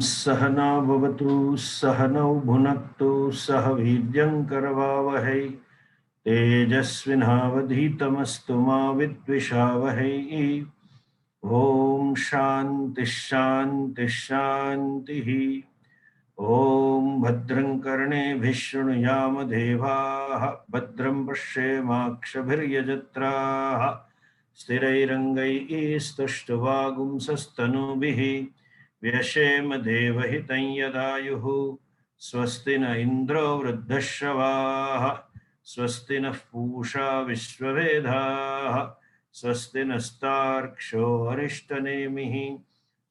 सहना भवतु सहनौ भुनक्तु सह वीर्यं करवावहै तेजस्विनावधीतमस्तु मा विद्विषावहै। ओम शांति शांति शांति। ओम भद्रं कर्णेभिः शृणुयाम देवाः भद्रं पश्येमाक्षभिर्यजत्राः स्थिरैरङ्गैस्तुष्टुवागुंसस्तनूभिः व्यशेम देवहितं यदायुः। स्वस्ति न इन्द्रो वृद्धश्रवाः स्वस्ति नः पूषा विश्ववेदाः स्वस्ति नस्तार्क्ष्यो अरिष्टनेमिः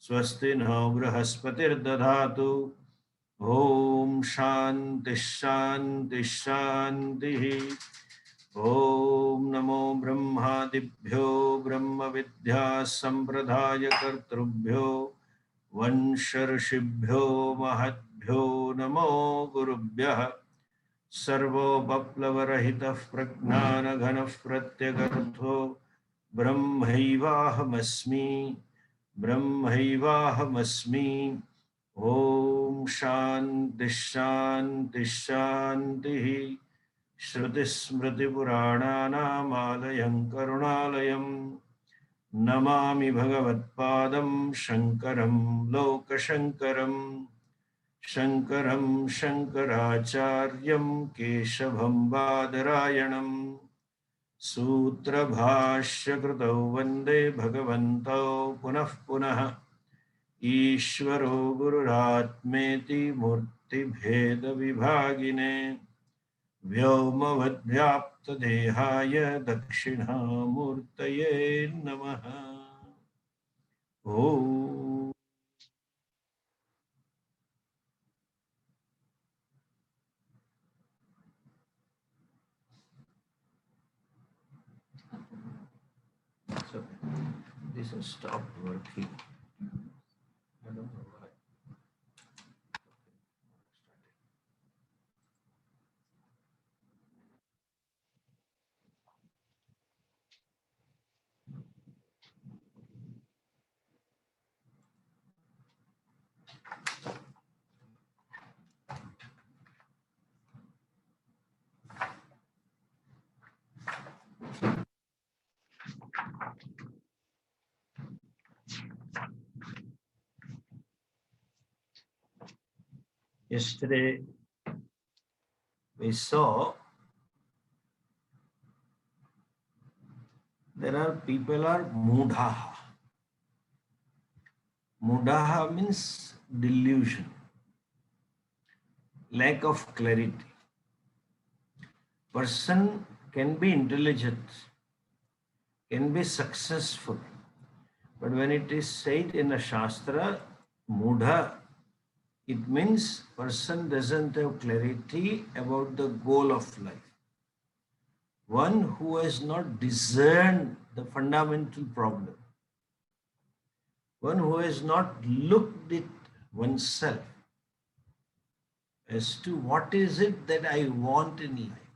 स्वस्ति नो बृहस्पतिर्दधातु। ओम शांति शांति शांति। ओम नमो ब्रह्मादिभ्यो ब्रह्म विद्या संप्रदाय कर्तृभ्यो वंश ऋषिभ्यो महद्भ्यो नमो गुरुभ्यः। सर्वोपप्लवरहितः प्रज्ञानघनः प्रत्यगर्थो ब्रह्मैवाहमस्मि ब्रह्मैवाहमस्मि। ओम शांति शांति शांति। श्रुतिस्मृतिपुराणानामालयं करुणालयं नमामि भगवत्पादं शंकरं लोकशंकरं। शंकरं शंकराचार्यं केशवं बादरायणं सूत्रभाष्यकृतौ वन्दे भगवन्तौ पुनः पुनः। ईश्वरो गुरुरात्मेति मूर्तिभेदविभागिने व्योमवद्व्याप्तदेहाय दक्षिणामूर्तये नमः। ओम So this has stopped working. I don't know why. Yesterday we saw there are people are mudhaha. Mudhaha means delusion, lack of clarity. Person can be intelligent, can be successful, but when it is said in a shastra, mudha, it means person doesn't have clarity about the goal of life. One who has not discerned the fundamental problem, one who has not looked at oneself as to what is it that I want in life.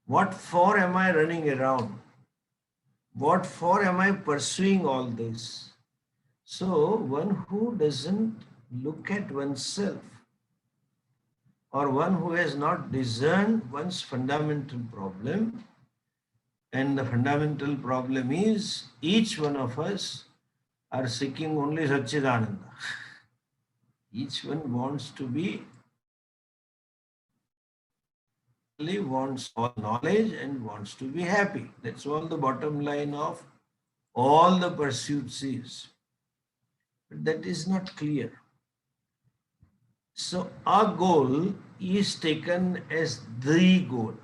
What for am I running around? What for am I pursuing all this? So one who doesn't look at oneself, or one who has not discerned one's fundamental problem, and the fundamental problem is each one of us are seeking only Satchidananda. Each one wants to be, wants all knowledge and wants to be happy. That's all the bottom line of all the pursuits is. But that is not clear. So our goal is taken as the goal.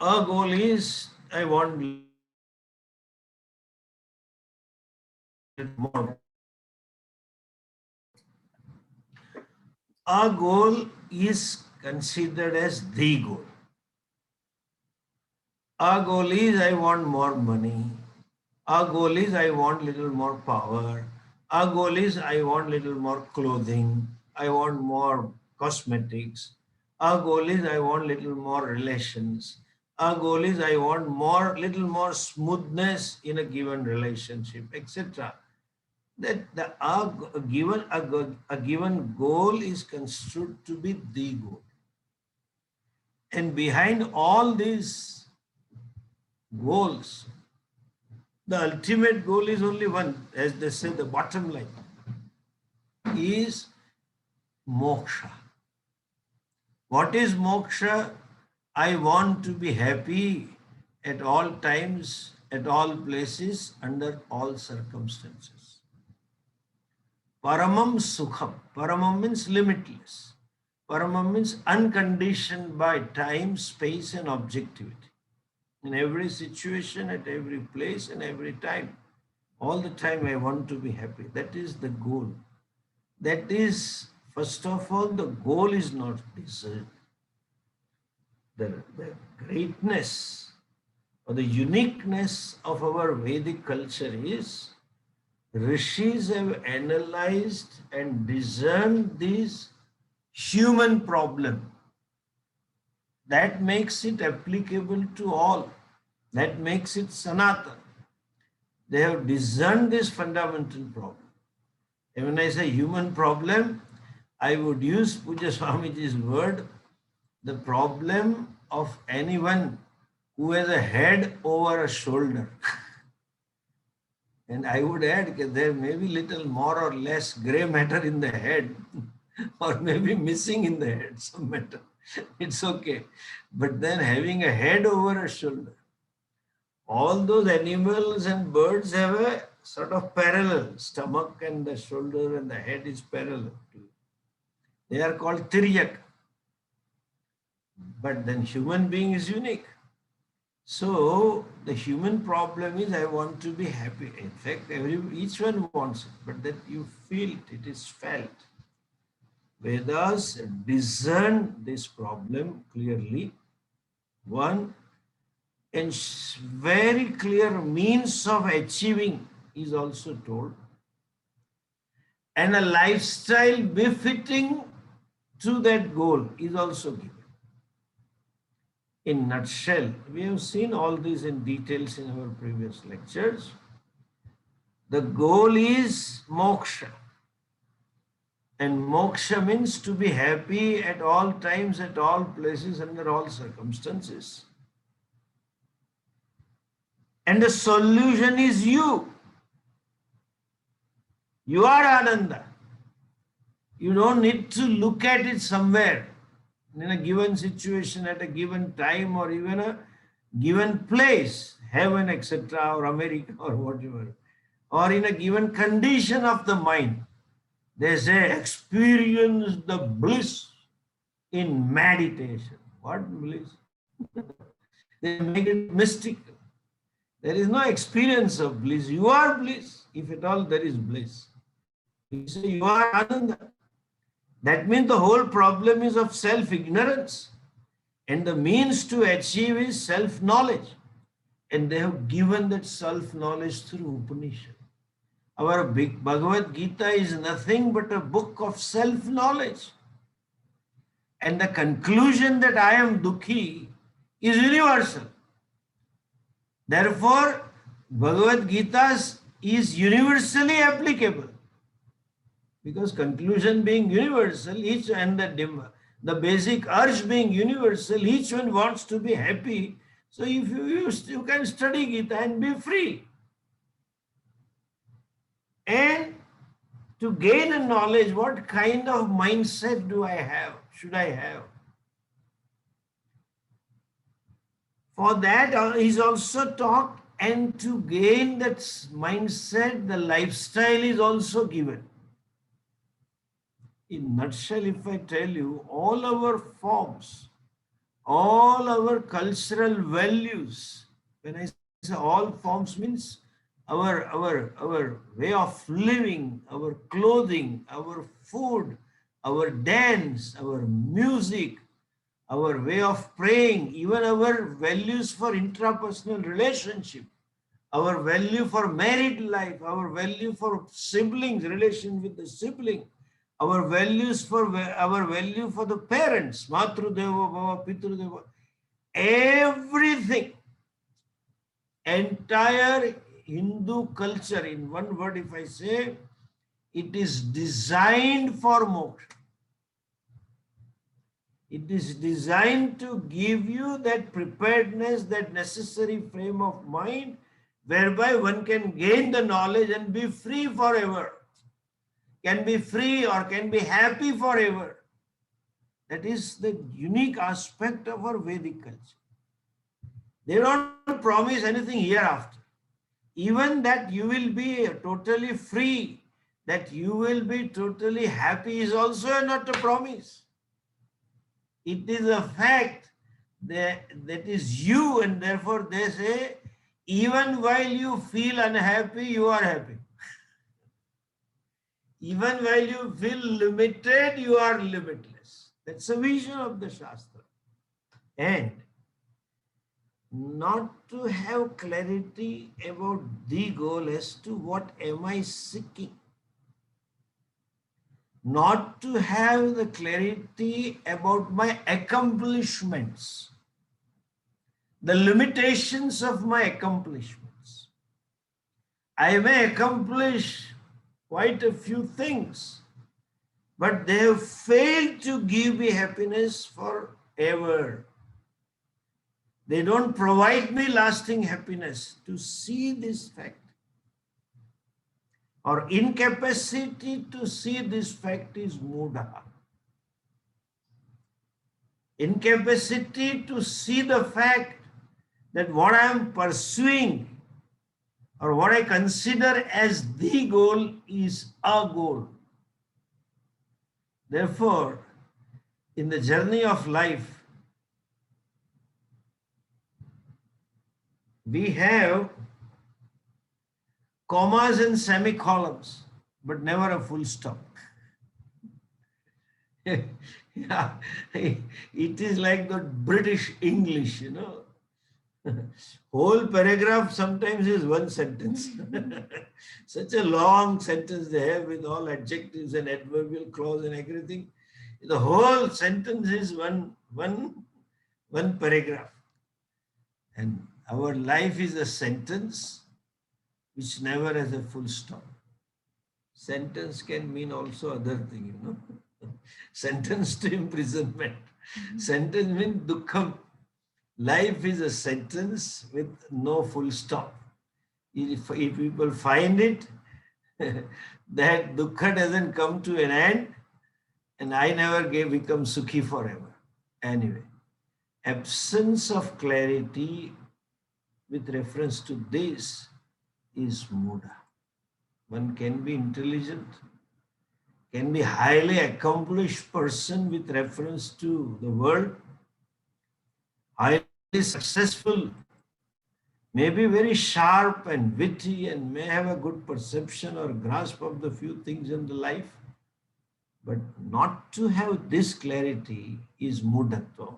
Our goal is, I want more. Our goal is considered as the goal. Our goal is, I want more money. Our goal is, I want little more power. Our goal is, I want little more clothing. I want more cosmetics. Our goal is, I want little more relations. Our goal is, I want little more smoothness in a given relationship, etc. that a given goal is construed to be the goal. And behind all these goals, the ultimate goal is only one, as they say, the bottom line is moksha. What is moksha? I want to be happy at all times, at all places, under all circumstances. Paramam sukham. Paramam means limitless. Paramam means unconditioned by time, space, and objectivity. In every situation, at every place, and every time. All the time I want to be happy. That is the goal. That is, first of all, the goal is not deserved. The greatness or the uniqueness of our Vedic culture is rishis have analyzed and discerned this human problem. That makes it applicable to all. That makes it Sanatana. They have discerned this fundamental problem. And when I say human problem, I would use Pujya Swamiji's word, the problem of anyone who has a head over a shoulder. And I would add that there may be little more or less gray matter in the head, or maybe missing in the head some matter. It's okay. But then having a head over a shoulder, all those animals and birds have a sort of parallel. Stomach and the shoulder and the head is parallel. They are called tiryak. But then human being is unique. So the human problem is I want to be happy. In fact, each one wants it, but that you feel it, it is felt. Vedas discern this problem clearly. One, and very clear means of achieving is also told. And a lifestyle befitting to that goal is also given. In nutshell, we have seen all these in details in our previous lectures. The goal is moksha. And moksha means to be happy at all times, at all places, under all circumstances. And the solution is you. You are Ananda. You don't need to look at it somewhere in a given situation, at a given time, or even a given place, heaven, etc., or America, or whatever, or in a given condition of the mind. They say experience the bliss in meditation. What bliss? They make it mystical. There is no experience of bliss. You are bliss. If at all there is bliss. You say you are Ananda. That means the whole problem is of self-ignorance. And the means to achieve is self-knowledge. And they have given that self-knowledge through Upanishad. Our big Bhagavad Gita is nothing but a book of self-knowledge. And the conclusion that I am Dukhi is universal. Therefore, Bhagavad Gita is universally applicable. Because conclusion being universal, each and the basic urge being universal, each one wants to be happy. So if you can study Gita and be free. And to gain a knowledge, what kind of mindset do I have? Should I have? For that is also taught, and to gain that mindset, the lifestyle is also given. In nutshell, if I tell you, all our forms, all our cultural values, when I say all forms means our way of living, our clothing, our food, our dance, our music, our way of praying, even our values for intrapersonal relationship, our value for married life, our value for siblings, relation with the sibling, our values for the parents, Matrudeva Bhava, Pitrudeva, everything, entire Hindu culture, in one word if I say, It is designed for moksha. It is designed to give you that preparedness, that necessary frame of mind, whereby one can gain the knowledge and be free forever. Can be free or can be happy forever. That is the unique aspect of our Vedic culture. They don't promise anything hereafter. Even that you will be totally free, that you will be totally happy is also not a promise. It is a fact that is you, and therefore they say, even while you feel unhappy, you are happy. Even while you feel limited, you are limitless. That's a vision of the Shastra. And not to have clarity about the goal as to what am I seeking. Not to have the clarity about my accomplishments, the limitations of my accomplishments. I may accomplish quite a few things, but they have failed to give me happiness forever. They don't provide me lasting happiness. To see this fact, or incapacity to see this fact, is mudha. Incapacity to see the fact that what I am pursuing or what I consider as the goal is a goal. Therefore, in the journey of life, we have commas and semicolons, but never a full stop. Yeah, it is like the British English, you know. Whole paragraph sometimes is one sentence. Such a long sentence they have with all adjectives and adverbial clause and everything. The whole sentence is one paragraph. And our life is a sentence which never has a full stop. Sentence can mean also other thing, you know. Sentence to imprisonment. Sentence means dukkham. Life is a sentence with no full stop. If people find it, that dukkha doesn't come to an end, and I never become sukhi forever. Anyway, absence of clarity with reference to this is mudha. One can be intelligent, can be highly accomplished person with reference to the world, highly successful, may be very sharp and witty and may have a good perception or grasp of the few things in the life, but not to have this clarity is mudatva.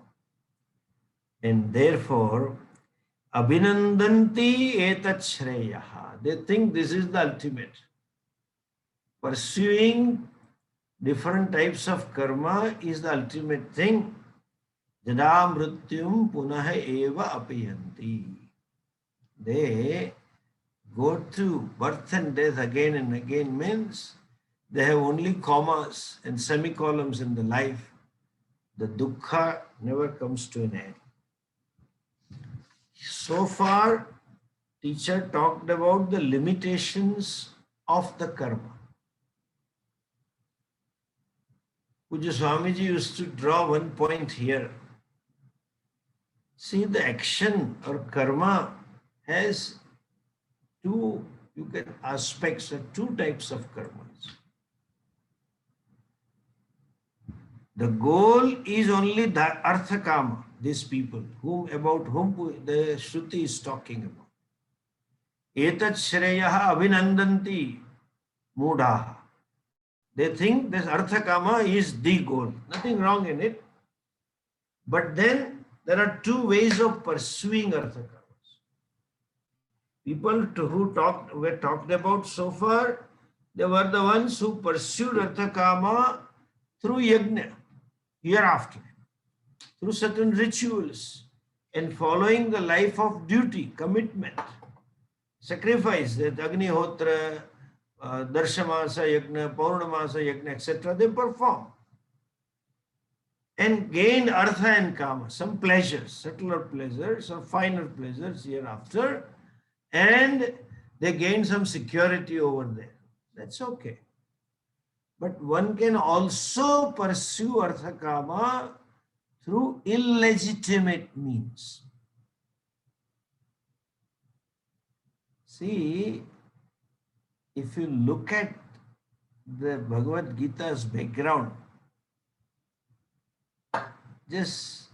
And therefore, abhinandanti etat shreyaha. They think this is the ultimate. Pursuing different types of karma is the ultimate thing. Jada mrityum punah eva apiyanti. They go through birth and death again and again, means they have only commas and semicolons in the life. The dukkha never comes to an end. So far, teacher talked about the limitations of the karma. Pujya Swamiji used to draw one point here. See, the action or karma has two aspects or two types of karmas. The goal is only the artha kama, these people about whom the Shruti is talking about. Etat shreyaha abhinandanti mudha. They think this artha kama is the goal. Nothing wrong in it. But then there are two ways of pursuing artha kama. People who were talked about so far, they were the ones who pursued artha kama through yajna, hereafter, through certain rituals and following the life of duty, commitment, sacrifice, that Agnihotra, Darshamasa Yajna, Paurnamasa Yajna, etc. They perform and gain artha and kama, some pleasures, subtler pleasures or finer pleasures hereafter, and they gain some security over there. That's okay. But one can also pursue artha kama through illegitimate means. See, if you look at the Bhagavad Gita's background, just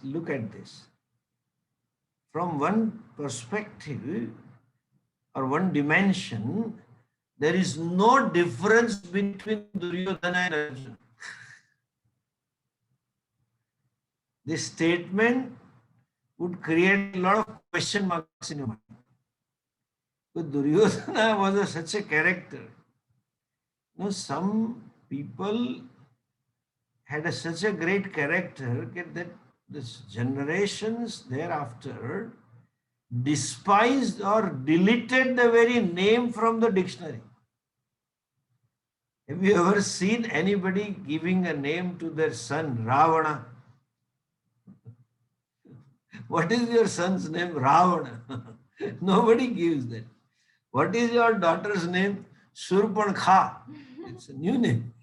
look at this. From one perspective or one dimension, there is no difference between Duryodhana and Arjuna. This statement would create a lot of question marks in your mind. But Duryodhana was such a character. You know, some people had such a great character that this generations thereafter despised or deleted the very name from the dictionary. Have you ever seen anybody giving a name to their son, Ravana? What is your son's name? Ravana. Nobody gives that. What is your daughter's name? Surpankha. It's a new name.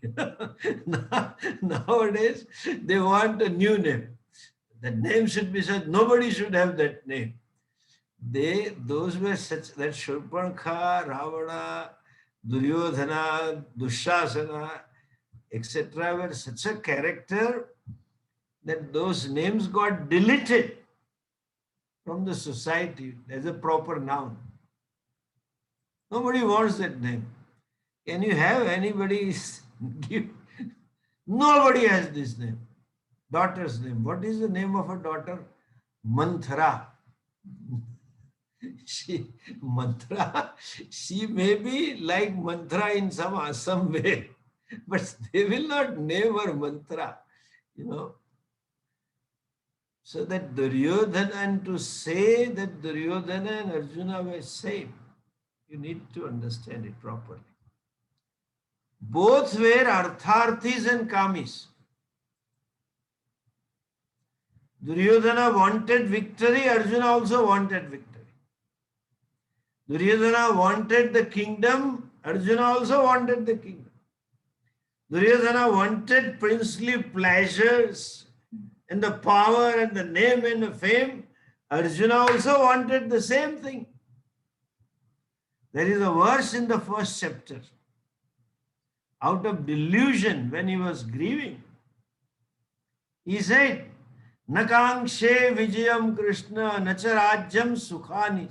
Nowadays, they want a new name. The name should be such, nobody should have that name. Those were such, that Shurpankha, Ravana, Duryodhana, Dushasana, etc. were such a character that those names got deleted from the society as a proper noun. Nobody wants that name. Can you have anybody give? Nobody has this name. Daughter's name. What is the name of a daughter? Manthara. Mantra. She may be like mantra in some way, but they will not name her mantra. You know. So that Duryodhana, and to say that Duryodhana and Arjuna were same, you need to understand it properly. Both were artharthis and kamis. Duryodhana wanted victory, Arjuna also wanted victory. Duryodhana wanted the kingdom, Arjuna also wanted the kingdom. Duryodhana wanted princely pleasures and the power and the name and the fame. Arjuna also wanted the same thing. There is a verse in the first chapter. Out of delusion, when he was grieving, he said, Nakangshe Vijayam Krishna Nacharajyam Sukhani.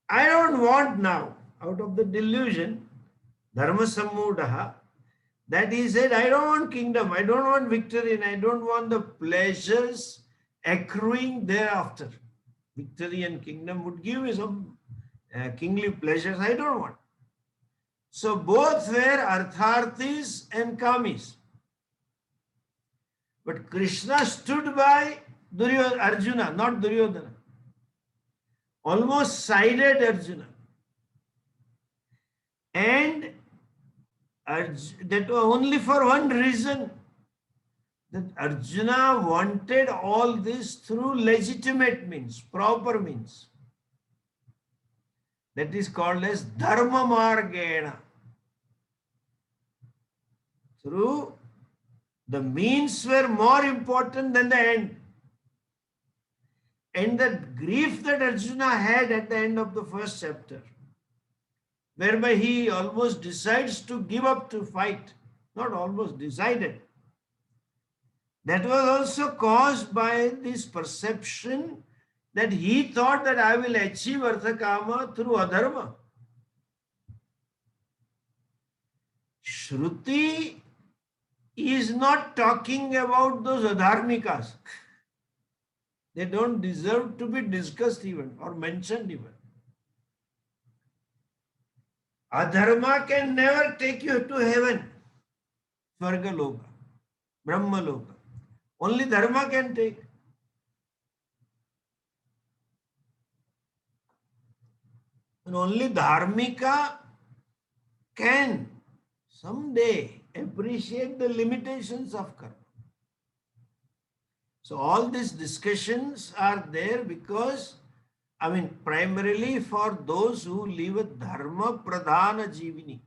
I don't want now, out of the delusion, Dharma Sammudaha, that he said, I don't want kingdom, I don't want victory, and I don't want the pleasures accruing thereafter. Victory and kingdom would give me some kingly pleasures, I don't want. So both were artharthis and kamis. But Krishna stood by Arjuna, not Duryodhana. Almost sided Arjuna. And that was only for one reason, that Arjuna wanted all this through legitimate means, proper means. That is called as dharma margena. Through the means were more important than the end. And the grief that Arjuna had at the end of the first chapter, whereby he almost decides to give up to fight, not almost, decided. That was also caused by this perception that he thought that I will achieve Artha Kama through adharma. Shruti is not talking about those adharmikas. They don't deserve to be discussed even or mentioned even. Adharma can never take you to heaven, Svarga Loka, Brahma Loka. Only dharma can take. And only dharmika can someday appreciate the limitations of karma. So all these discussions are there because, primarily for those who live a dharma pradhana jivini,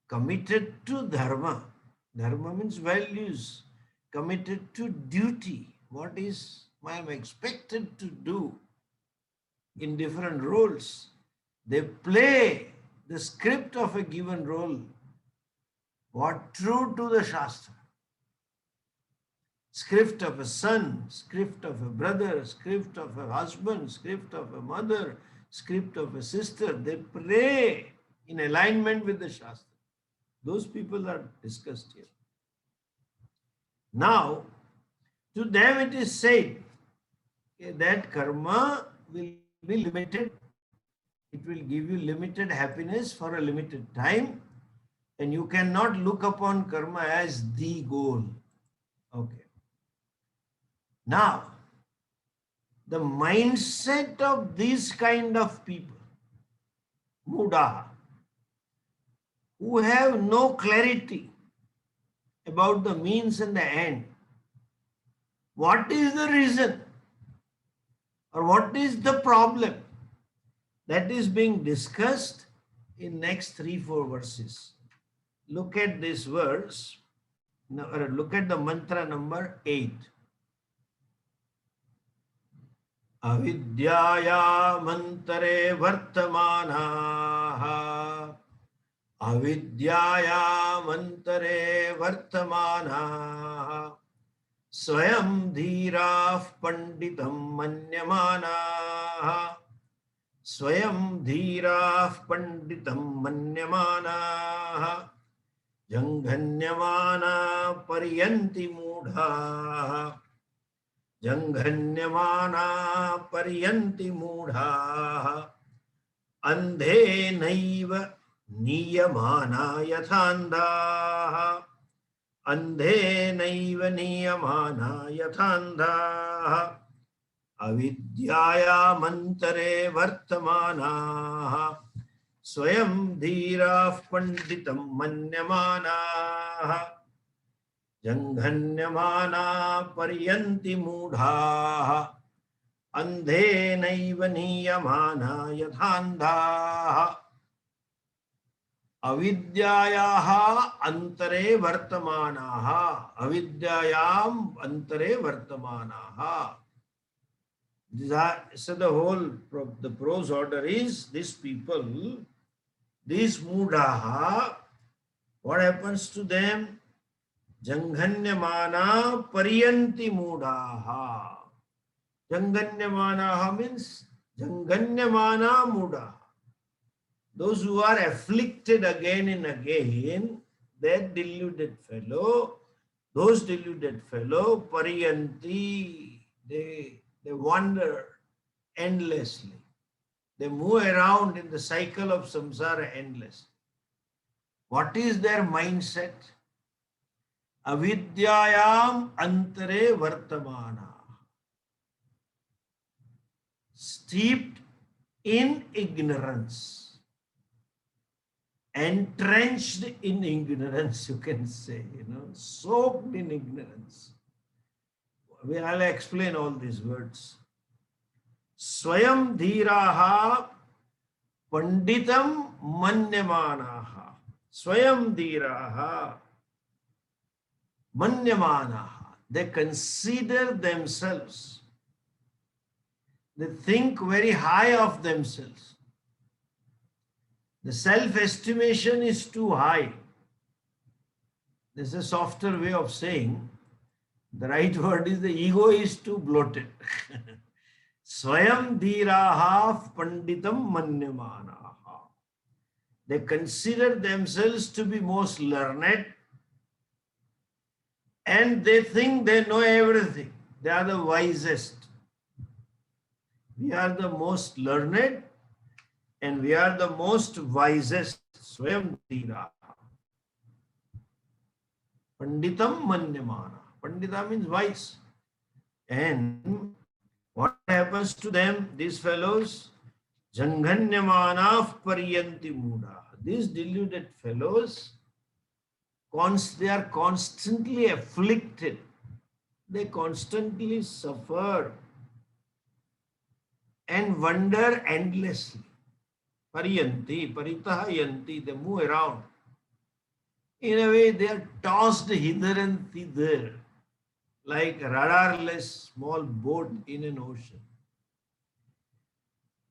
committed to dharma. Dharma means values, committed to duty. What is I am expected to do in different roles. They play the script of a given role. What true to the Shastra. Script of a son, script of a brother, script of a husband, script of a mother, script of a sister. They pray in alignment with the Shastra. Those people are discussed here. Now, to them it is said that karma will be limited. It will give you limited happiness for a limited time, and you cannot look upon karma as the goal. Okay. Now, the mindset of these kind of people, Muda, who have no clarity about the means and the end, what is the reason or what is the problem? That is being discussed in next 3-4 verses. Look at this verse. Look at the mantra number 8. Avidyaya mantare vartamanaha. Avidyaya mantare vartamanaha. Swayam dhiraf panditam manyamanaha. Swayam dhiraf panditam manyamanaha. Janghanyamana pariyanti mudha. Janghanyamana pariyanti mudha. Andhe naiva niyamana yathandha. Andhe naiva niyamana yathandha. Avidyaya mantare vartamanaha. Swayam dhiraf panditam manyamanaha. Janghanyamana pariyanti mudha. Andhe naiva niyamana yathandha. Avidyayaha antare vartamanaha. Avidyayam antare vartamanaha. So the whole, the prose order is, these people, these mudaha, what happens to them? Janghanyamana pariyanti mudaha. Janghanyamana means Janghanyamana mudaha. Those who are afflicted again and again, that deluded fellow, those deluded fellow, pariyanti, they wander endlessly. They move around in the cycle of samsara endlessly. What is their mindset? Avidyayam antare vartamana. Steeped in ignorance. Entrenched in ignorance, you can say, soaked in ignorance. I'll explain all these words. Swayam dhiraha panditam manyamanaha. Swayam dhiraha manyamanaha. They consider themselves. They think very high of themselves. The self-estimation is too high. This is a softer way of saying. The right word is the ego is too bloated. Swayam dhiraha panditam manyamanaha. They consider themselves to be most learned and they think they know everything. They are the wisest. We are the most learned and we are the most wisest. Swayam dhiraha. Panditam manyamana. Pandita means wise. And what happens to them, these fellows? Janghanyamana pariyanti muda. these deluded fellows, they are constantly afflicted. They constantly suffer and wonder endlessly. Pariyanti, paritaha yanti, they move around. In a way, they are tossed hither and thither like a radarless small boat in an ocean.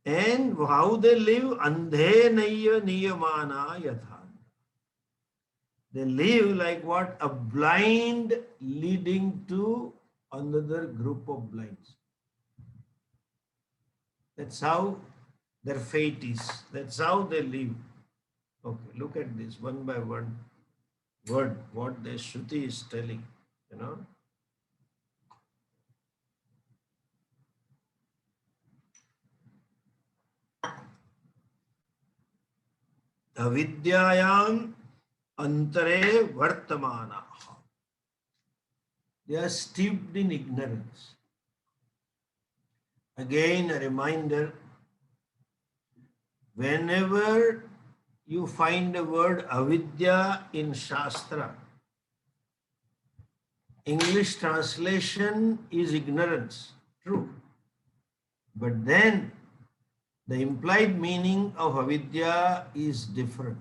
And how they live, andhe nayya niyamana yatha. They live like what? A blind leading to another group of blinds. That's how their fate is. That's how they live. Okay, look at this one by one word, what the Shruti is telling, you know. Avidyayam antare vartamana. They are steeped in ignorance. Again, a reminder, whenever you find the word avidya in Shastra, English translation is ignorance, true. But then the implied meaning of avidya is different.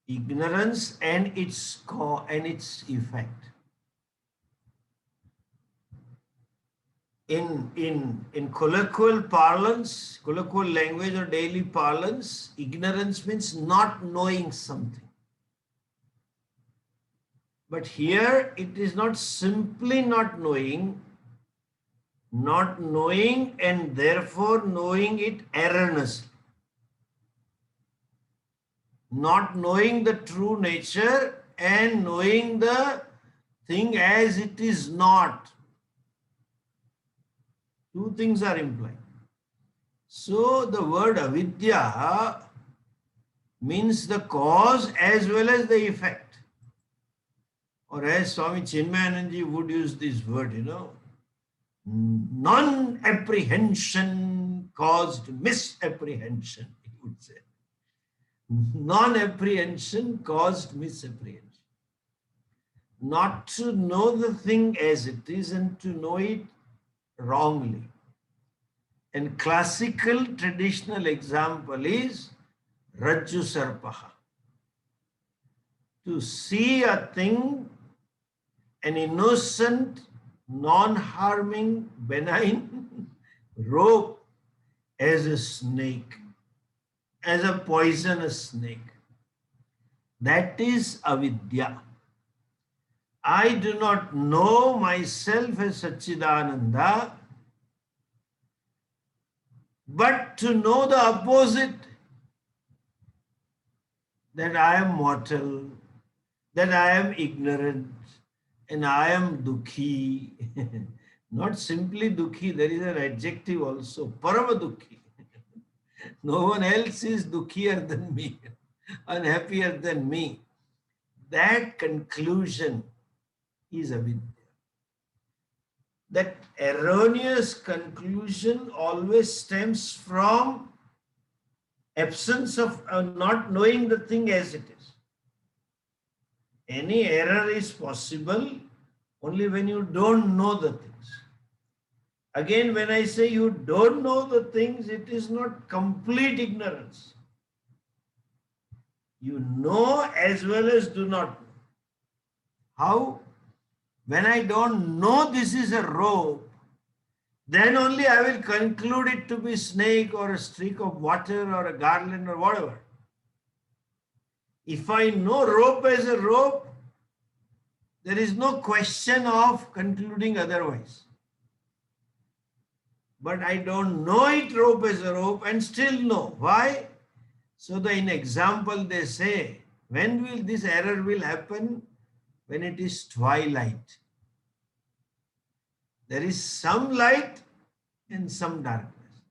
Ignorance and its cause and its effect. In colloquial parlance, colloquial language or daily parlance, ignorance means not knowing something. But here it is not simply not knowing and therefore knowing it erroneously. Not knowing the true nature and knowing the thing as it is not. Two things are implied. So the word avidya means the cause as well as the effect. Or as Swami Chinmayananji would use this word, you know, non-apprehension caused misapprehension, he would say. Non-apprehension caused misapprehension. Not to know the thing as it is and to know it wrongly. And classical traditional example is Rajju Sarpaha. To see a thing, an innocent, non-harming, benign rope as a snake, as a poisonous snake. That is avidya. I do not know myself as Satchidananda, but to know the opposite, that I am mortal, that I am ignorant, and I am dukhi. Not simply dukhi, there is an adjective also, parama dukhi. No one else is dukhier than me, unhappier than me. That conclusion is avidya. That erroneous conclusion always stems from absence of not knowing the thing as it is. Any error is possible only when you don't know the things. Again, when I say you don't know the things, it is not complete ignorance. You know as well as do not know. How? When I don't know this is a rope, then only I will conclude it to be snake or a streak of water or a garland or whatever. If I know rope as a rope, there is no question of concluding otherwise. But I don't know it rope as a rope and still know. Why? So in example they say, when will this error will happen? When it is twilight. There is some light and some darkness.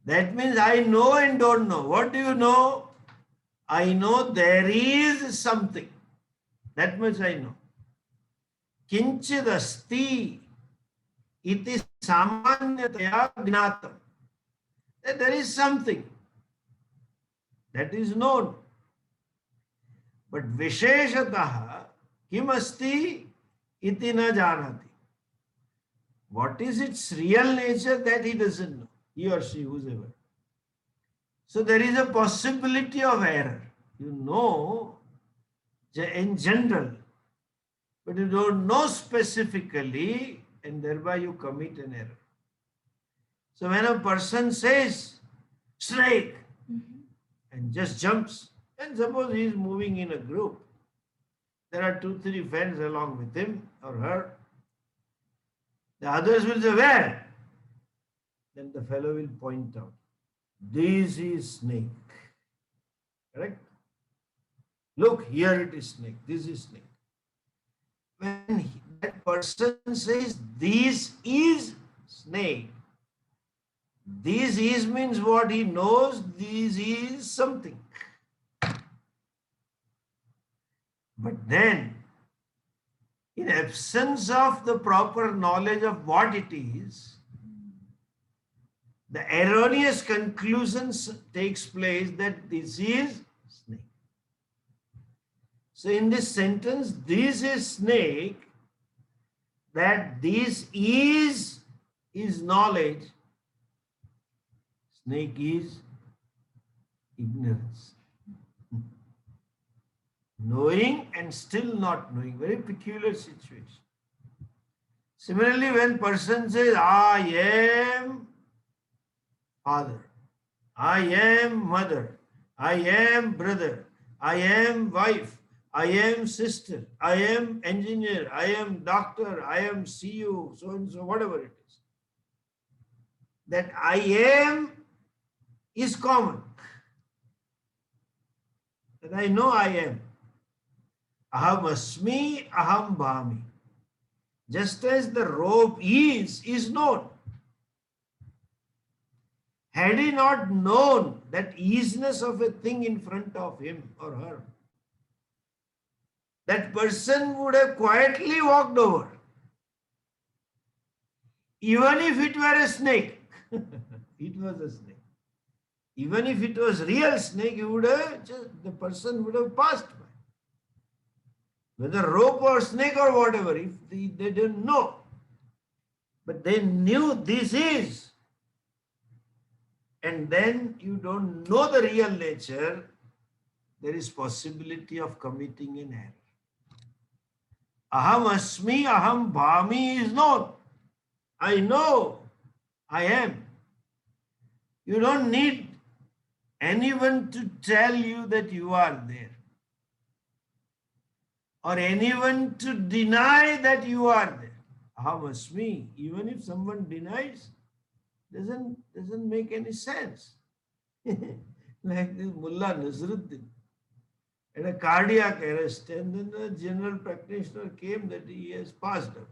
That means I know and don't know. What do you know? I know there is something. That much I know. Kinchid asti iti samanyataya gnatam. There is something. That is known. But Visheshataha kim asti iti na janati. What is its real nature, that he doesn't know, he or she, whoever. So there is a possibility of error. You know in general, but you don't know specifically, and thereby you commit an error. So when a person says snake and just jumps, and suppose he is moving in a group, there are 2-3 friends along with him or her, the others will say, where? Then the fellow will point out, this is snake. Correct? Look, here it is snake. This is snake. When that person says, this is snake, this is means what he knows, this is something. But then, in absence of the proper knowledge of what it is, the erroneous conclusion takes place that this is snake. So in this sentence, this is snake, that this is knowledge. Snake is ignorance. Knowing and still not knowing. Very peculiar situation. Similarly, when person says, I am father, I am mother, I am brother, I am wife, I am sister, I am engineer, I am doctor, I am CEO, so and so, whatever it is. That I am is common. That I know I am. Aham asmi, aham bhami. Just as the rope is known. Had he not known that easiness of a thing in front of him or her, that person would have quietly walked over. Even if it were a snake. It was a snake. Even if it was real snake, the person would have passed by. Whether rope or snake or whatever, if they didn't know. But they knew this is. And then you don't know the real nature, there is possibility of committing an error. Aham asmi, aham bhami is known. I know, I am. You don't need anyone to tell you that you are there. Or anyone to deny that you are there. Aham asmi, even if someone denies, doesn't make any sense. Like this Mullah Nazruddin had a cardiac arrest, and then the general practitioner came that he has passed away.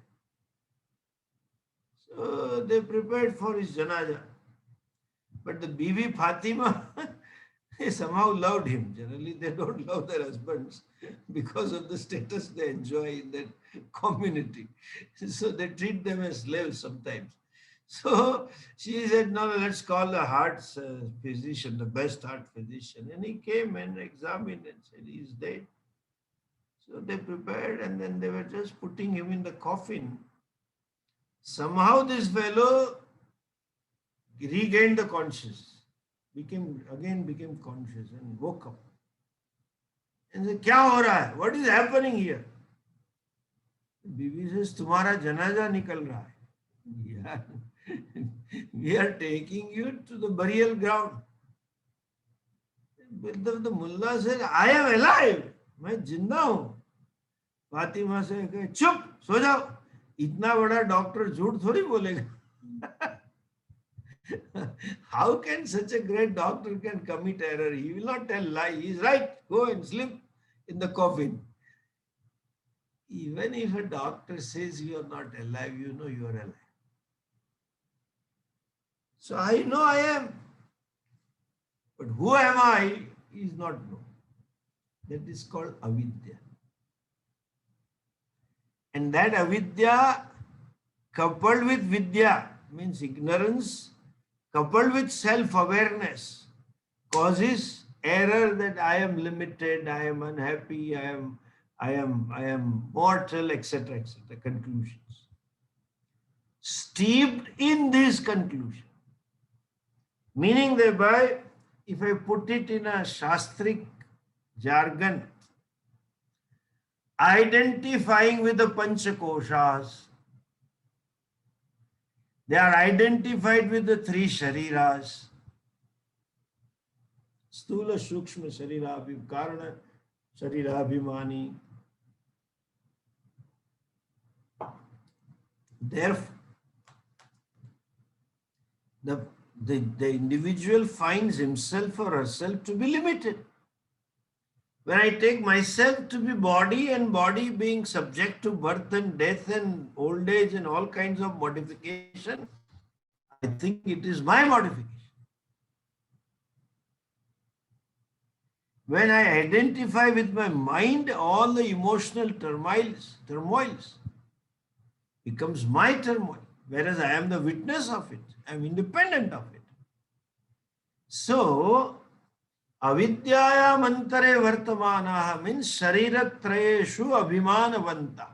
So they prepared for his janazah. But the Bibi Fatima, they somehow loved him. Generally, they don't love their husbands because of the status they enjoy in that community. So they treat them as slaves sometimes. So she said, no, let's call the heart physician, the best heart physician. And he came and examined and said, he's dead. So they prepared, and then they were just putting him in the coffin. Somehow this fellow regained the consciousness, became conscious and woke up. And said, kya ho raha hai? What is happening here? Bibi says, tumhara janaza nikal raha hai. Yeah. We are taking you to the burial ground. The mullah said, I am alive. मैं जिंदा हूं. फातिमा से कहे, चुप सो जाओ. इतना बड़ा doctor झूठ थोड़ी बोलेगा. How can such a great doctor can commit error? He will not tell lie. He is right. Go and sleep in the coffin. Even if a doctor says you are not alive, you know you are alive. So I know I am. But who am I is not known. That is called avidya. And that avidya coupled with vidya means ignorance, coupled with self-awareness, causes error that I am limited, I am unhappy, I am mortal, etc., etc. Conclusions. Steeped in this conclusion, meaning thereby, if I put it in a Shastric jargon, identifying with the Panchakoshas, they are identified with the three Shariras. Stula, Sukshma, Karana, Sharirabhimani. Therefore, the individual finds himself or herself to be limited. When I take myself to be body and body being subject to birth and death and old age and all kinds of modification, I think it is my modification. When I identify with my mind, all the emotional turmoils becomes my turmoil, whereas I am the witness of it. I am independent of it. So, avidyayam antare vartamanaha means shariratrayeshu abhimanavanta.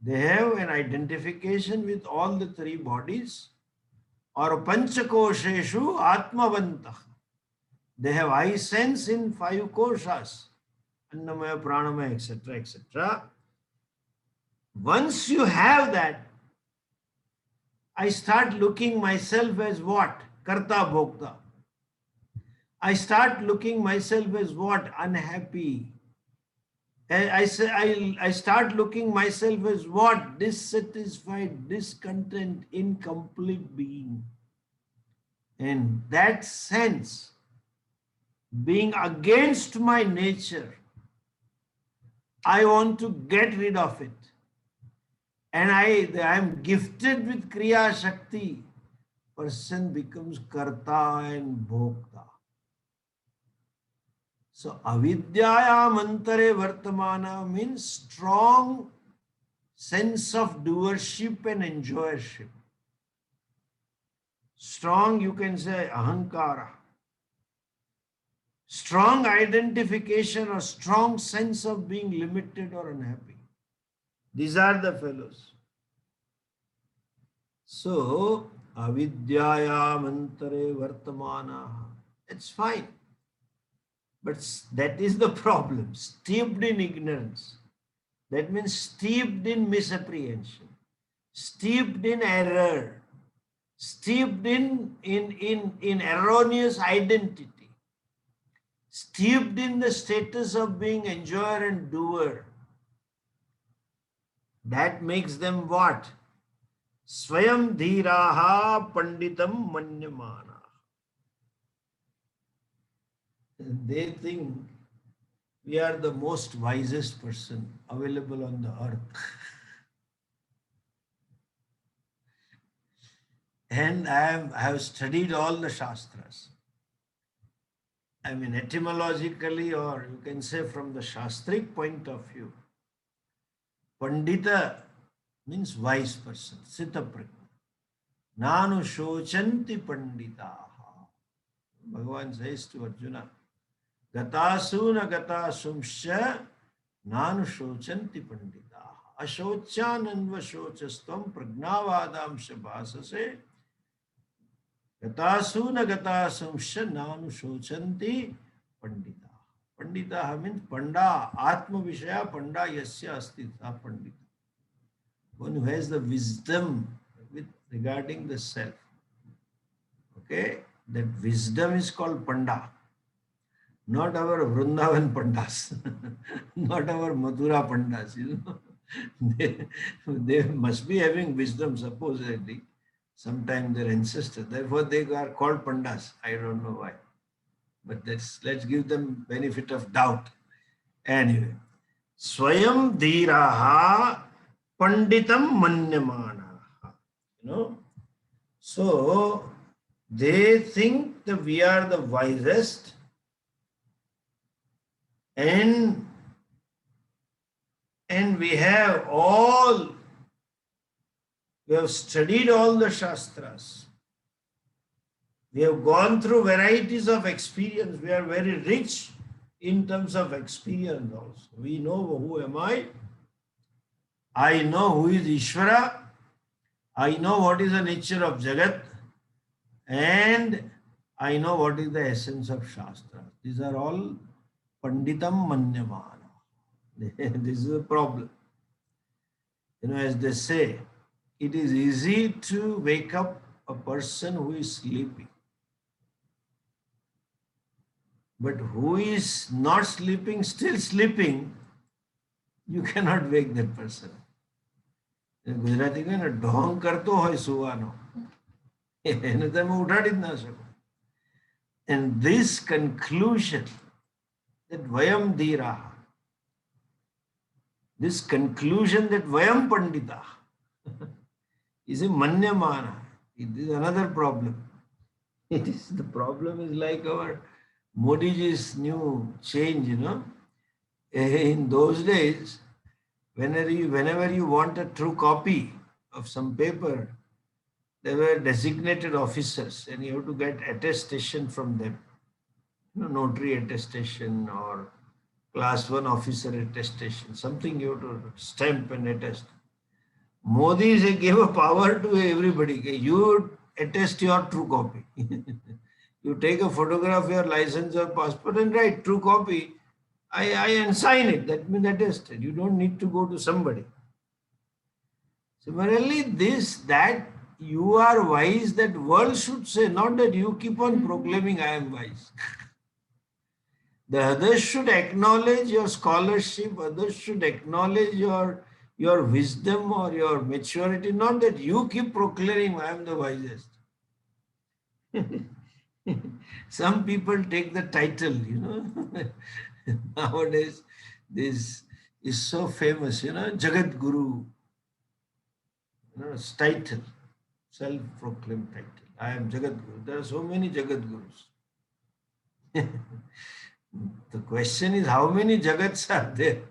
They have an identification with all the three bodies, or panchakosheshu atmavanta. They have eye sense in five koshas, annamaya, pranamaya, etc., etc. Once you have that, I start looking myself as what? Karta bhokta. I start looking myself as what? Unhappy. I start looking myself as what? Dissatisfied, discontent, incomplete being. In that sense, being against my nature, I want to get rid of it. And I am gifted with Kriya Shakti. Person becomes Karta and Bhokta. So avidyayam antare vartamana means strong sense of doership and enjoyership. Strong, you can say, ahankara. Strong identification or strong sense of being limited or unhappy. These are the fellows. So, avidyayam antare vartamana. It's fine. But that is the problem. Steeped in ignorance. That means steeped in misapprehension. Steeped in error. Steeped in erroneous identity. Steeped in the status of being enjoyer and doer. That makes them what? Swayam dhiraha panditam manyamana. They think we are the most wisest person available on the earth. And I have studied all the Shastras. I mean, etymologically, or you can say from the Shastric point of view, Pandita means wise person, Sitaprajna. Nanu shochanti panditaha. Bhagavan says to Arjuna, Gatasuna gatasumsya nanu shochanti panditaha. Ashochananva shochastam pragnavadamsha bhasase. Gatasuna gatasumsya nanu shochanti panditaha. Panditaha means Panda, Atma Vishaya Panda Yasya Astitha Pandita. One who has the wisdom regarding the self. Okay, that wisdom is called Panda. Not our Vrindavan Pandas, not our Mathura Pandas, you know. They must be having wisdom, supposedly, sometime their ancestors. Therefore, they are called Pandas. I don't know why. But let's give them benefit of doubt. Anyway, Swayam Dhiraha Panditam Manyamana. You know, so they think that we are the wisest, and we have studied all the Shastras. We have gone through varieties of experience. We are very rich in terms of experience also. We know who am I. I know who is Ishvara. I know what is the nature of Jagat. And I know what is the essence of Shastra. These are all Panditam Manyamana. This is a problem. As they say, it is easy to wake up a person who is sleeping. But who is not sleeping, still sleeping, you cannot wake that person. Gujarati કહે ને ઢોંગ કરતો હોય સુવાનો એને તમે ઉઠાડી જ ના શકો. And this conclusion that vayam dhiraha, this conclusion that vayam pandita is a manyamana. It is another problem. The problem is like our Modiji's new change, In those days, whenever you want a true copy of some paper, there were designated officers and you have to get attestation from them. Notary attestation or class 1 officer attestation, something you have to stamp and attest. Modi gave a power to everybody. You attest your true copy. You take a photograph of your license or passport and write true copy. I and sign it. That means attested. You don't need to go to somebody. Similarly, that you are wise, that world should say, not that you keep on proclaiming I am wise. The others should acknowledge your scholarship, others should acknowledge your wisdom or your maturity, not that you keep proclaiming I am the wisest. Some people take the title, Nowadays, this is so famous, Jagat Guru, title, self-proclaimed title. I am Jagat Guru. There are so many Jagat Gurus. The question is, how many Jagats are there?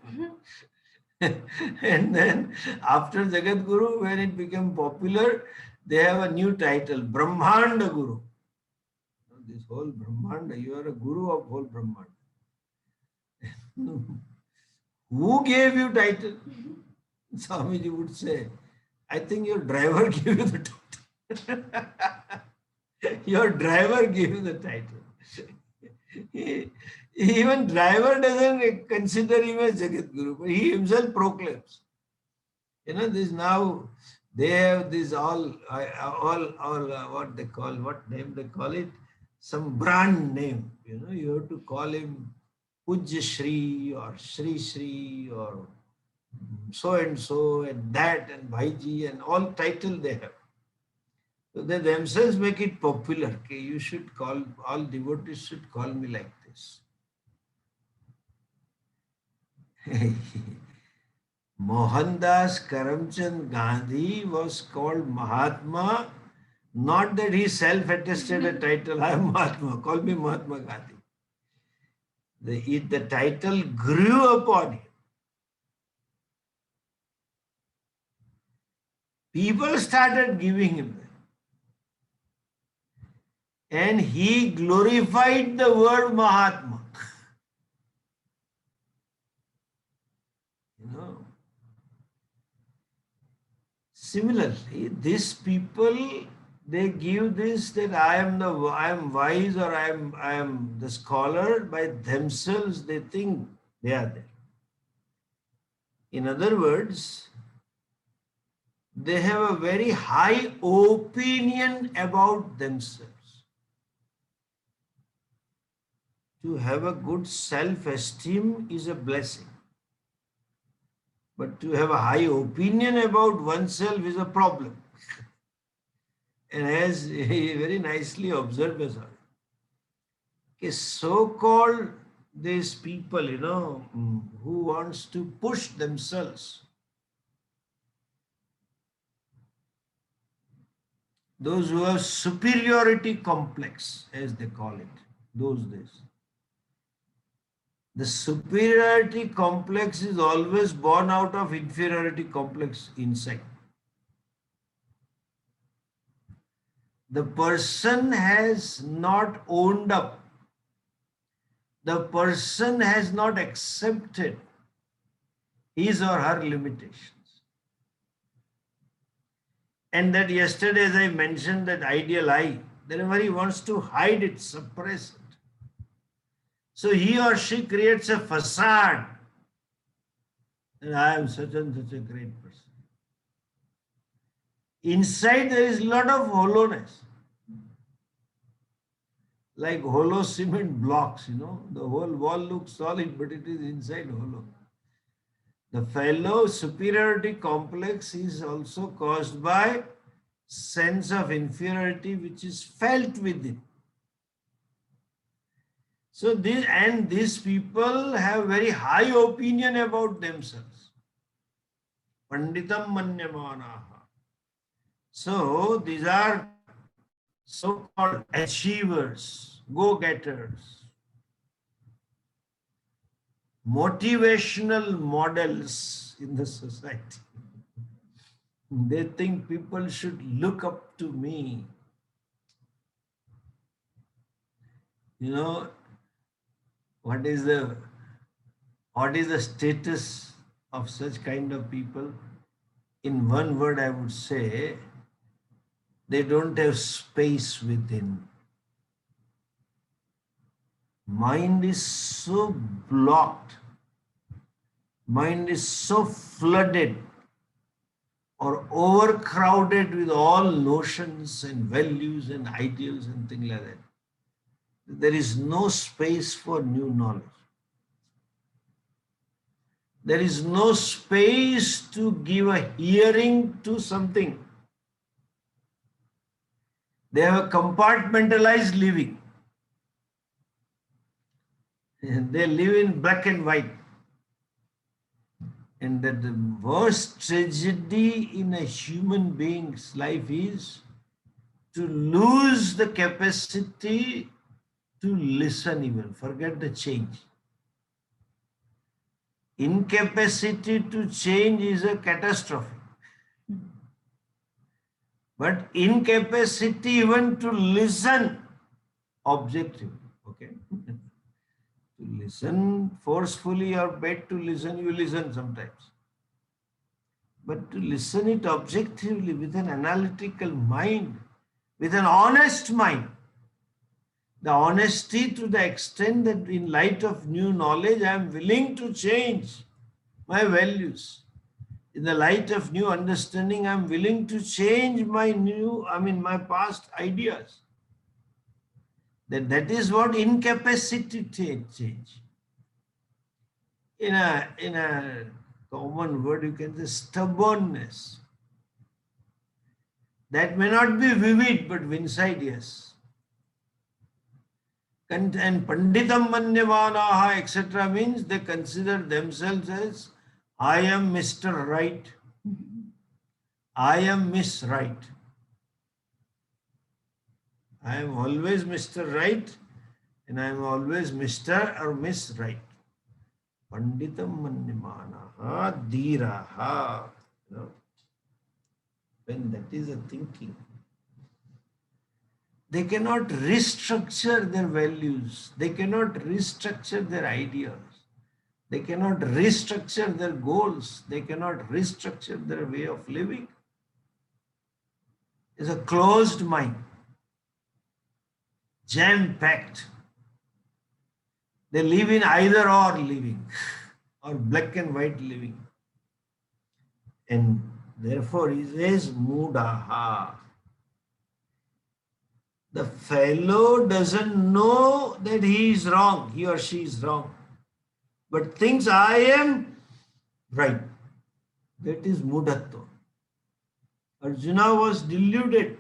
And then after Jagat Guru, when it became popular, they have a new title, Brahmanda Guru. This whole Brahmanda, you are a Guru of whole Brahmanda. Who gave you title? Swamiji would say, I think your driver gave you the title. Your driver gave you the title. Even driver doesn't consider him as Jagat Guru, but he himself proclaims. This now, they have this all what they call, what name they call it? Some brand name. You have to call him Pujya Shri or Shri Shri or so and that and Bhaiji and all title they have. So they themselves make it popular. Okay, you should call, all devotees should call me like this. Mohandas Karamchand Gandhi was called Mahatma, not that he self-attested a title, I am Mahatma, call me Mahatma Gandhi. The title grew upon him. People started giving him that. And he glorified the word Mahatma. Similarly, these people, they give this, that I am wise or I am the scholar. By themselves, they think they are there. In other words, they have a very high opinion about themselves. To have a good self-esteem is a blessing. But to have a high opinion about oneself is a problem. And as he very nicely observed, so-called these people, who wants to push themselves, those who have superiority complex, as they call it, those days. The superiority complex is always born out of inferiority complex inside. The person has not owned up. The person has not accepted his or her limitations. And that yesterday, as I mentioned, that ideal I, whenever he wants to hide it, suppress it. So he or she creates a facade that I am such and such a great person. Inside there is a lot of hollowness. Like hollow cement blocks, the whole wall looks solid, but it is inside hollow. The fellow superiority complex is also caused by sense of inferiority which is felt within. So these people have very high opinion about themselves. Panditam manyamanaha. So these are so-called achievers, go-getters, motivational models in the society. They think people should look up to me. What is the status of such kind of people? In one word, I would say, they don't have space within. Mind is so blocked. Mind is so flooded or overcrowded with all notions and values and ideals and things like that. There is no space for new knowledge. There is no space to give a hearing to something. They have a compartmentalized living. They live in black and white. And that the worst tragedy in a human being's life is to lose the capacity to listen even. Forget the change. Incapacity to change is a catastrophe. But incapacity even to listen objectively, okay? To listen forcefully or bad to listen, you listen sometimes. But to listen it objectively with an analytical mind, with an honest mind. The honesty to the extent that in light of new knowledge, I am willing to change my values. In the light of new understanding, I am willing to change my past ideas. That is what incapacity change. In a common word, you can say stubbornness. That may not be vivid, but inside, yes. And Panditam Manyamanaha, etc. means they consider themselves as I am Mr. Right. I am Miss Right. I am always Mr. Right and I am always Mr. or Miss Right. Panditam Manyamanaha Dhiraha. When that is a thinking, they cannot restructure their values. They cannot restructure their ideas. They cannot restructure their goals. They cannot restructure their way of living. It's a closed mind, jam-packed. They live in either or living or black and white living. And therefore he says Mudaha. The fellow doesn't know that he is wrong, he or she is wrong, but thinks I am right. That is Mudatva. Arjuna was deluded.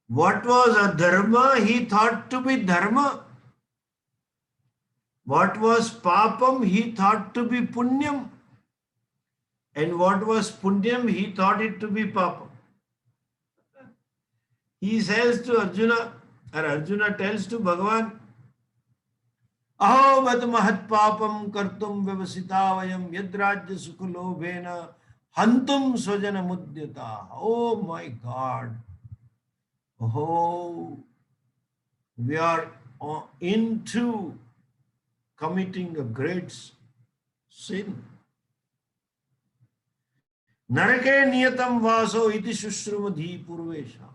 What was adharma, he thought to be dharma. What was papam, he thought to be punyam. And what was punyam, he thought it to be papam. He says to Arjuna, or Arjuna tells to Bhagavan, Aho vat mahat papam kartum vyavasita vayam yadrajya sukhalobhena hantum swajana mudyata. Oh my God, Oh, we are into committing a great sin. Narake niyatam vaso iti shushrumadhi purvesha.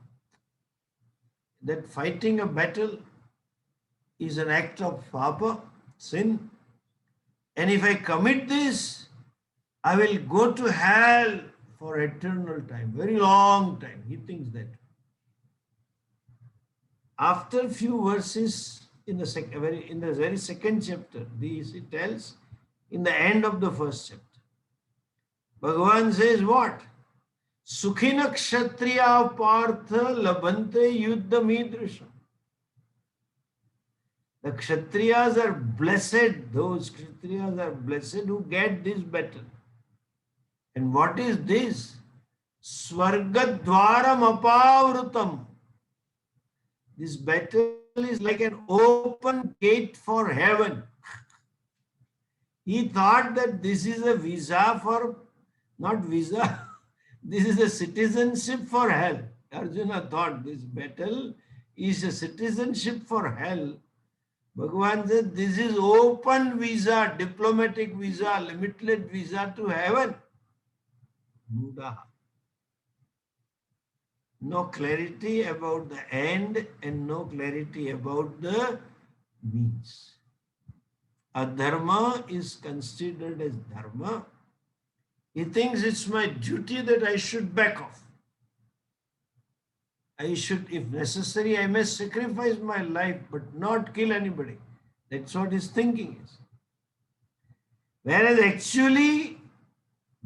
That fighting a battle is an act of papa, sin. And if I commit this, I will go to hell for eternal time, very long time. He thinks that. After a few verses in the very second chapter, this he tells in the end of the first chapter. Bhagavan says what? Sukhina kshatriya partha labante yuddha midrisham. The kshatriyas are blessed, those kshatriyas are blessed who get this battle. And what is this? Swargadwaram apavrutam. This battle is like an open gate for heaven. He thought that this is a visa for, not visa, this is a citizenship for hell. Arjuna thought this battle is a citizenship for hell. Bhagavan said this is open visa, diplomatic visa, limitless visa to heaven. Mudaha. No clarity about the end and no clarity about the means. Adharma is considered as dharma. He thinks it's my duty that I should back off. I should, if necessary, I may sacrifice my life, but not kill anybody. That's what his thinking is. Whereas actually,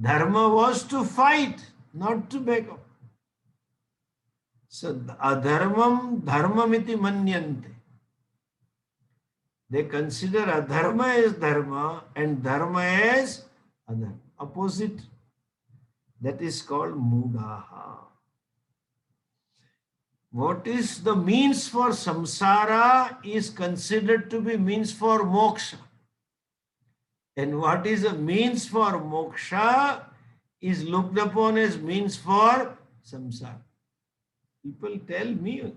dharma was to fight, not to back off. So, adharmam dharmamiti manyante. They consider adharma as dharma and dharma as adharma. Opposite. That is called mudaha. What is the means for samsara is considered to be means for moksha. And what is a means for moksha is looked upon as means for samsara. People tell me,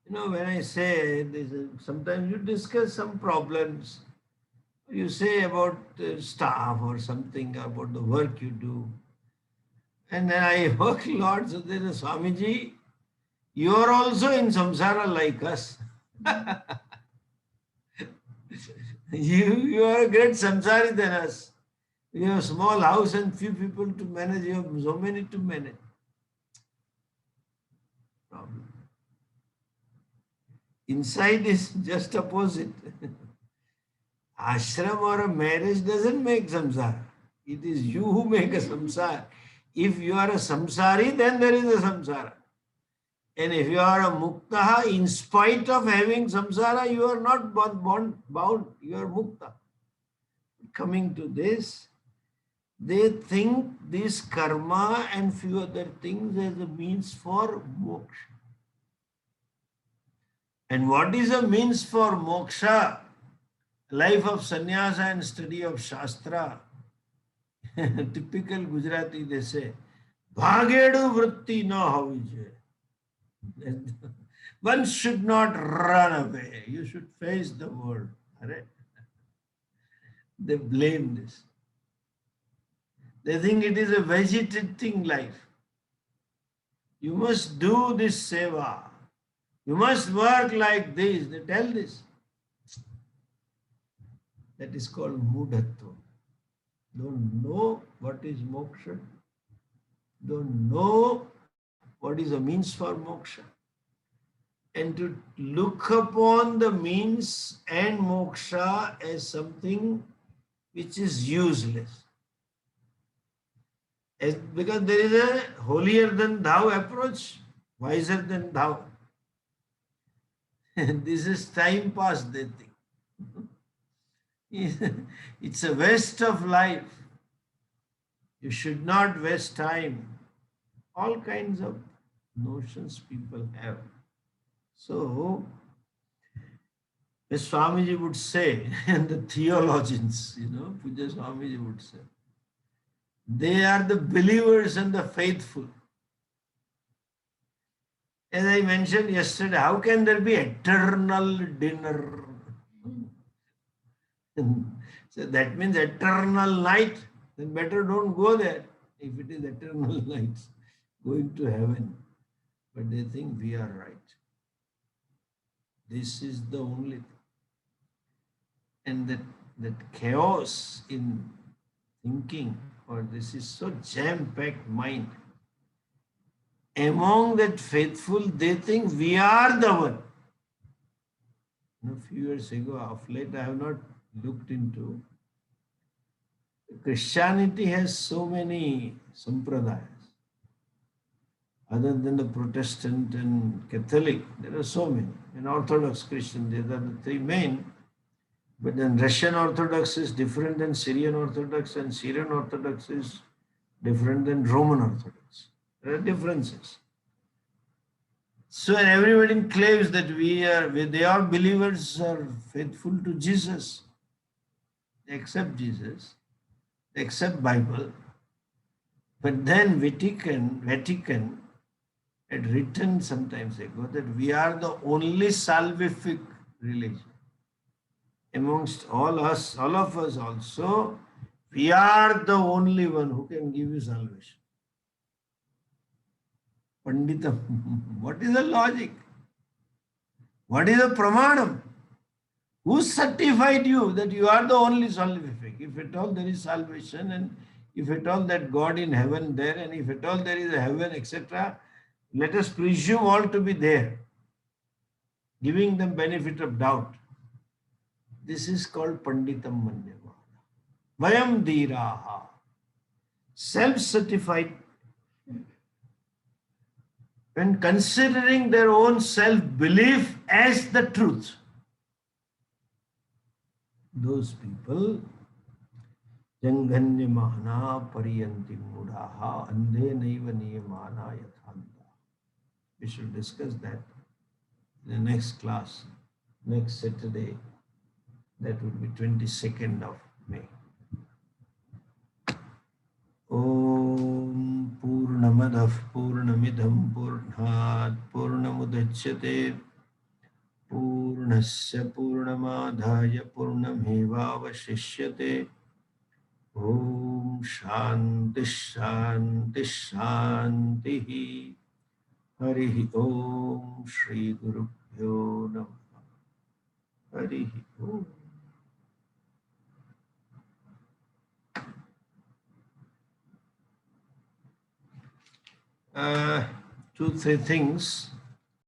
when I say this, sometimes you discuss some problems, you say about staff or something, about the work you do. And then I work a lot, so there is Swamiji, you are also in samsara like us. you are a great samsari than us. You have a small house and few people to manage, you have so many to manage. Problem. Inside is just opposite. Ashram or a marriage doesn't make samsara. It is you who make a samsara. If you are a samsari, then there is a samsara. And if you are a muktaha, in spite of having samsara, you are not bound, you are mukta. Coming to this, they think this karma and few other things as a means for moksha. And what is a means for moksha? Life of sannyasa and study of shastra. Typical Gujarati, they say, Bhagedu vritti na havije. One should not run away. You should face the world. They blame this. They think it is a vegetating life. You must do this seva. You must work like this. They tell this. That is called mudhatva. Don't know what is moksha. Don't know what is a means for moksha. And to look upon the means and moksha as something which is useless. Because there is a holier than thou approach, wiser than thou. This is time pass, they think. It's a waste of life. You should not waste time. All kinds of notions people have. So, as Swamiji would say, and the theologians, Puja Swamiji would say, they are the believers and the faithful. As I mentioned yesterday, how can there be eternal dinner? So that means eternal night. Then better don't go there if it is eternal night, going to heaven. But they think we are right. This is the only thing. And that chaos in thinking, or this is so jam-packed mind. Among that faithful, they think we are the one. A few years ago, of late, I have not looked into. Christianity has so many sampradayas. Other than the Protestant and Catholic, there are so many. And Orthodox Christian, these are the three main. But then Russian Orthodox is different than Syrian Orthodox, and Syrian Orthodox is different than Roman Orthodox. There are differences. So everybody claims that they are believers, are faithful to Jesus. They accept Jesus, they accept Bible. But then Vatican had written some time ago that we are the only salvific religion. Amongst all of us also, we are the only one who can give you salvation. Panditam. What is the logic? What is the pramanam? Who certified you that you are the only salvific? If at all there is salvation, and if at all that God in heaven there, and if at all there is a heaven, etc., let us presume all to be there, giving them benefit of doubt. This is called Panditam Manyamana. Vayam Dhiraha. Self-certified. When considering their own self-belief as the truth, those people, Janganya Mahana Pariyanti Mudaha Andhe Naiva Niyamana Yathanda. We should discuss that in the next class, next Saturday. That would be 22nd of May. Om Purnamadav Purnamidham Purnat Purnamudachyate Purnasya Purnamadhaya Purnamevavashishyate. Om Shanti Shanti Shanti. Hari Om Shri Guru Bhyo Namaha. Hari Om. Two, three things